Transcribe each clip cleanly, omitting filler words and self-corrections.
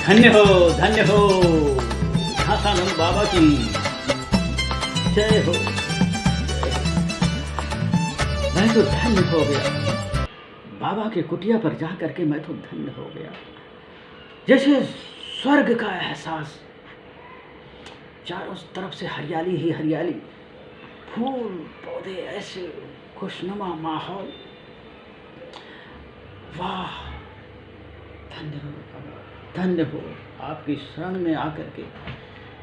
धन्य हो घासानंद बाबा की जय हो। मैं तो धन्य हो गया, बाबा के कुटिया पर जा करके मैं तो धन्य हो गया। जैसे स्वर्ग का एहसास, चारों तरफ से हरियाली ही हरियाली, फूल पौधे, ऐसे खुशनुमा माहौल। वाह, धन्य हो बाबा, धन्य हो। आपकी शरण में आकर के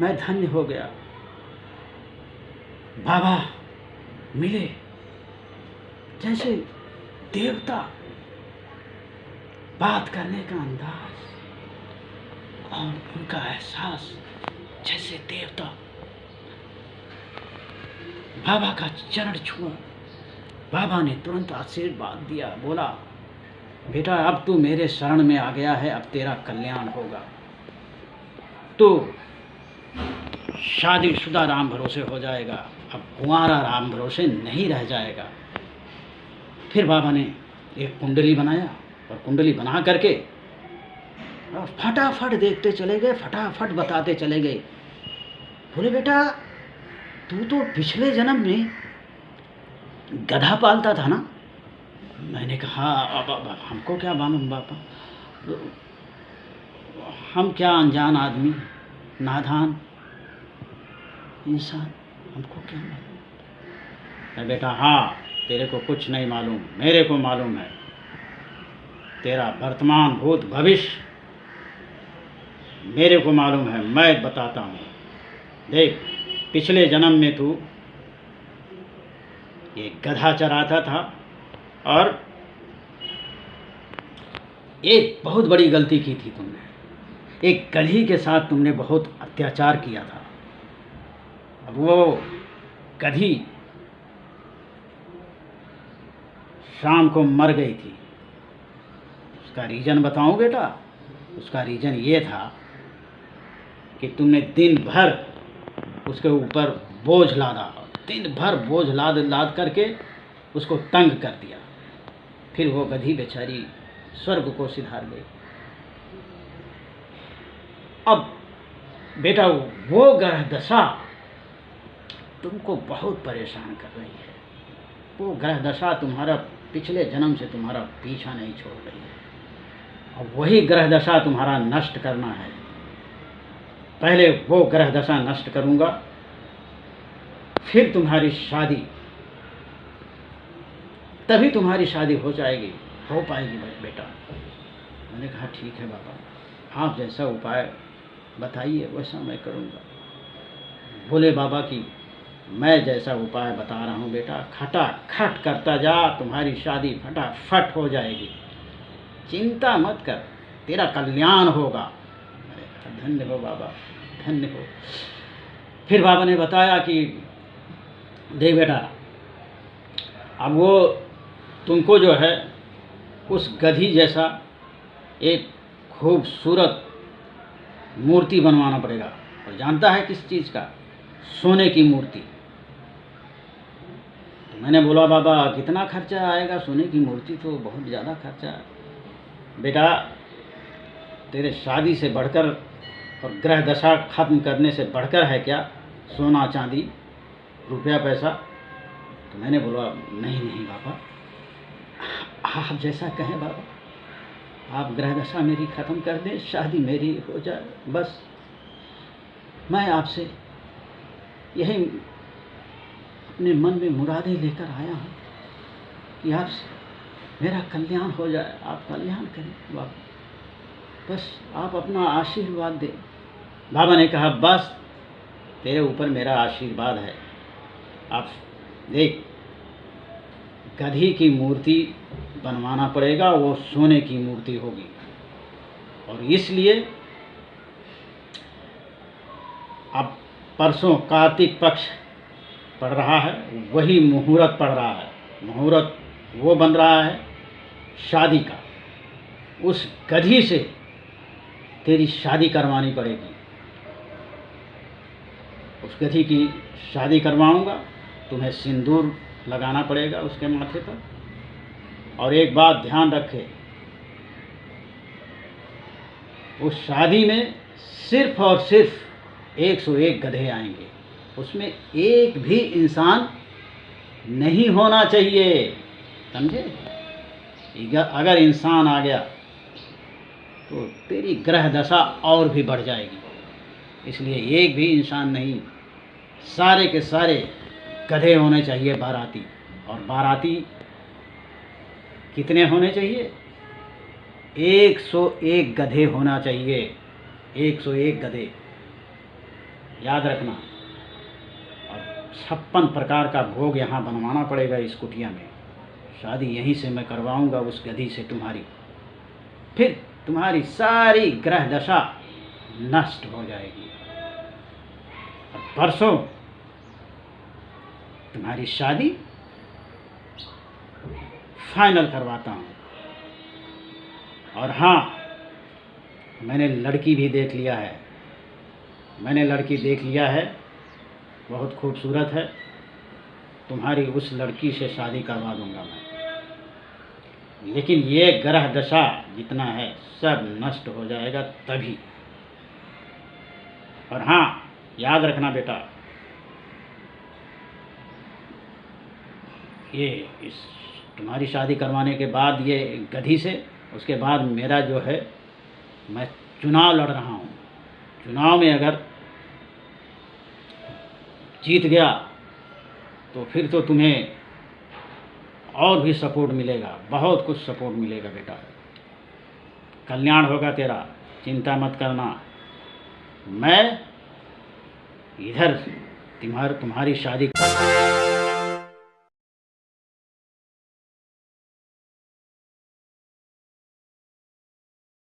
मैं धन्य हो गया। बाबा मिले जैसे देवता, बात करने का अंदाज और उनका एहसास जैसे देवता। बाबा का चरण छुआ, बाबा ने तुरंत आशीर्वाद दिया, बोला बेटा अब तू मेरे शरण में आ गया है, अब तेरा कल्याण होगा। तो शादीशुदा राम भरोसे हो जाएगा, अब कुंवारा राम भरोसे नहीं रह जाएगा। फिर बाबा ने एक कुंडली बनाया और कुंडली बना करके और फटाफट देखते चले गए, फटाफट बताते चले गए। बोले बेटा तू तो पिछले जन्म में गधा पालता था ना। मैंने कहा अब हमको क्या मालूम बाबा, हम क्या अनजान आदमी, नादान इंसान, हमको क्या मालूम। बेटा हाँ, तेरे को कुछ नहीं मालूम, मेरे को मालूम है। तेरा वर्तमान भूत भविष्य मेरे को मालूम है, मैं बताता हूँ। देख, पिछले जन्म में तू ये गधा चराता था और एक बहुत बड़ी गलती की थी तुमने। एक गधी के साथ तुमने बहुत अत्याचार किया था। अब वो गधी शाम को मर गई थी। उसका रीज़न बताऊं बेटा? उसका रीज़न ये था कि तुमने दिन भर उसके ऊपर बोझ लादा, दिन भर बोझ लाद करके उसको तंग कर दिया। फिर वो गधी बेचारी स्वर्ग को सिधार गई। अब बेटा वो ग्रह दशा तुमको बहुत परेशान कर रही है। वो ग्रह दशा तुम्हारा पिछले जन्म से तुम्हारा पीछा नहीं छोड़ रही है, और वही ग्रह दशा तुम्हारा नष्ट करना है। पहले वो ग्रह दशा नष्ट करूंगा, फिर तुम्हारी शादी, तभी तुम्हारी शादी हो जाएगी, हो पाएगी बेटा। मैंने कहा ठीक है बाबा, आप जैसा उपाय बताइए वैसा मैं करूँगा। बोले बाबा कि मैं जैसा उपाय बता रहा हूँ बेटा, खटाखट करता जा, तुम्हारी शादी फटाफट हो जाएगी, चिंता मत कर, तेरा कल्याण होगा। मैंने कहा धन्य हो बाबा, धन्य हो। फिर बाबा ने बताया कि देख बेटा, अब वो तुमको जो है उस गधी जैसा एक खूबसूरत मूर्ति बनवाना पड़ेगा। और जानता है किस चीज़ का? सोने की मूर्ति। तो मैंने बोला बाबा कितना खर्चा आएगा? सोने की मूर्ति तो बहुत ज़्यादा खर्चा है। बेटा तेरे शादी से बढ़कर और ग्रह दशा खत्म करने से बढ़कर है क्या सोना चांदी रुपया पैसा? तो मैंने बोला नहीं नहीं बाबा, आप जैसा कहें बाबा, आप ग्रह दशा मेरी ख़त्म कर दें, शादी मेरी हो जाए, बस मैं आपसे यही अपने मन में मुरादें लेकर आया हूँ कि आप मेरा कल्याण हो जाए, आप कल्याण करें बाबा, बस आप अपना आशीर्वाद दें। बाबा ने कहा बस तेरे ऊपर मेरा आशीर्वाद है। आप देख, गधी की मूर्ति बनवाना पड़ेगा, वो सोने की मूर्ति होगी, और इसलिए अब परसों कार्तिक पक्ष पड़ रहा है, वही मुहूर्त पड़ रहा है। मुहूर्त वो बन रहा है शादी का। उस गधी से तेरी शादी करवानी पड़ेगी। उस गधी की शादी करवाऊंगा, तुम्हें सिंदूर लगाना पड़ेगा उसके माथे पर। और एक बात ध्यान रखे, उस शादी में सिर्फ और सिर्फ 101 गधे आएंगे, उसमें एक भी इंसान नहीं होना चाहिए, समझे? अगर इंसान आ गया तो तेरी ग्रह दशा और भी बढ़ जाएगी। इसलिए एक भी इंसान नहीं, सारे के सारे गधे होने चाहिए बाराती। और बाराती कितने होने चाहिए? 101 गधे होना चाहिए, 101 गधे, याद रखना। और 56 प्रकार का भोग यहाँ बनवाना पड़ेगा इस कुटिया में। शादी यहीं से मैं करवाऊँगा उस गधी से तुम्हारी, फिर तुम्हारी सारी ग्रह दशा नष्ट हो जाएगी। और परसों तुम्हारी शादी फाइनल करवाता हूँ। और हाँ, मैंने लड़की भी देख लिया है, बहुत खूबसूरत है। तुम्हारी उस लड़की से शादी करवा दूँगा मैं, लेकिन ये ग्रह दशा जितना है सब नष्ट हो जाएगा तभी। और हाँ, याद रखना बेटा, ये इस तुम्हारी शादी करवाने के बाद ये गधी से, उसके बाद मेरा जो है, मैं चुनाव लड़ रहा हूँ। चुनाव में अगर जीत गया तो फिर तो तुम्हें और भी सपोर्ट मिलेगा, बहुत कुछ सपोर्ट मिलेगा बेटा, कल्याण होगा तेरा, चिंता मत करना। मैं इधर तुम्हारी शादी